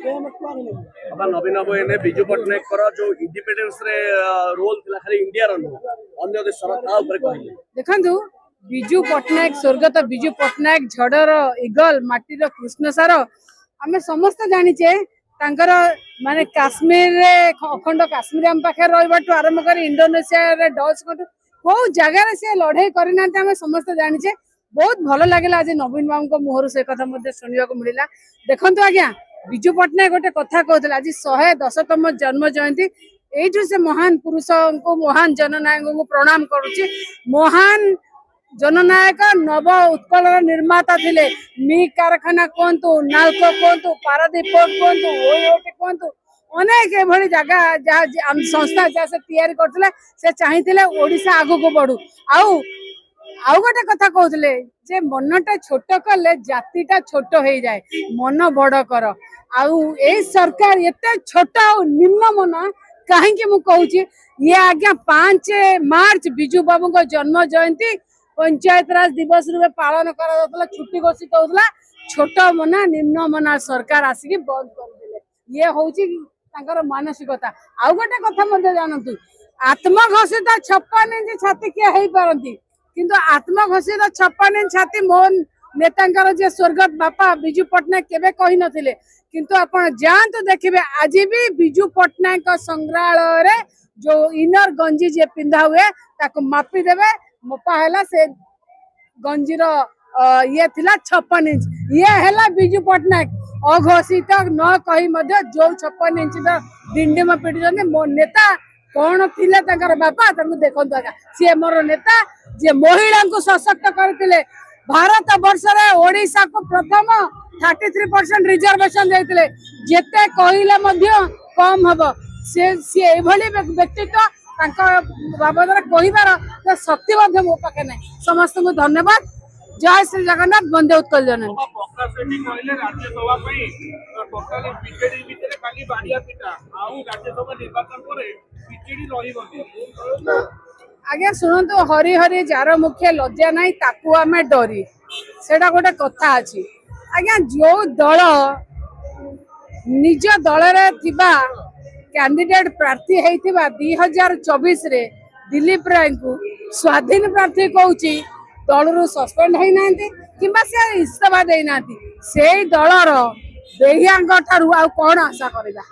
बाबा नवीन बाबू एने बिजू पट्टनायक जो इंडिपेंडेंस रे रोल थिला खाली इंडिया रो अन्य देश ता ऊपर कहले देखंतु बिजू पट्टनायक स्वर्गत बिजू पट्टनायक झड़र इगल माटीर कृष्णसार आमे समस्त जानिचे तांकर माने काश्मीर रे अखंड काश्मीर हम पाखे रहिबाटू आरंभ कर इंडोनेशिया रे डच को जगह से लड़ाई करना आम समस्त जानिचे बहुत भल लगे आज नवीन बाबू मुहर से कथा शुणा मिलला देखु आज्ञा बिजू पट्टनायक गोटे कथा कहते आज 110तम जन्म जयंती यू से महान पुरुष को महान जननायक को प्रणाम करुच्ची महान जननायक नव उत्कल निर्माता थिले मी कारखाना कहतु नालको कहतु पारादीप पोर्ट कहतु ओटी कहतु अनेक एभली जगह जहाँ संस्था जहाँ से तैयारी करथिले से चाहिथिले ओडिशा आगु को बढ़ू आउ गोटे कथा कहते जे मनटा छोट कले जातिटा छोट हो जाए मन बड़ कर आउ ए सरकार एते छोट निम्न मन कहीं मु कहूँ ये आज्ञा 5 मार्च बिजू बाबू को जन्म जयंती पंचायत राज दिवस रूपे पालन करा छुट्टी घोषित होता छोट मना निम्न मना सरकार आसिक बंद कर ये हूँ मानसिकता आउ गोटे कथा जानतु आत्मघोषित 56 इंच छाती किए हो पारती किंतु आत्मघोषित 56 इंच छाती मो नेता जे स्वर्गत बापा बिजू पट्टनायक केबे कहि नथिले किंतु आपण जानतु देखिबे आज भी बिजू पट्टनायक संग्रहालय रे जो इनर गंजी जे पिंधा हुए ताको मापी देबे मोपा हैला से गंजीर ये थिला 56 इंच ये हैला बिजू पट्टनायक अघोषित न कही मध्य जो 56 इंच डिंडी में पिटी मो नेता कौन थिले ताकर बापा देखो सी मोर नेता जे महिला को सशक्त करते भारत वर्ष रे ओडिशा को प्रथम 33% रिजर्वेशन देते जेते कहले मध्य कम हम से व्यक्तित्व बाबद कहार शक्ति मो पाखे ना समस्त को धन्यवाद जय श्री जगन्नाथ वंदे उत्कल आज्ञा शुणु हरि हरि जार मुखे लज्जा ना ताकू आमे डरी सेटा गोटे कथा अच्छी आज्ञा जो दल निज दल रे थिबा कैंडिडेट प्रार्थी होइथिबा 2024 रे दिलीप राय को स्वाधीन प्रार्थी कहूची दल रु सस्पेंड होई नांती किबा से इस्तीफा देई नांती से दलर देहियांग ठारू आ कोन आशा करबा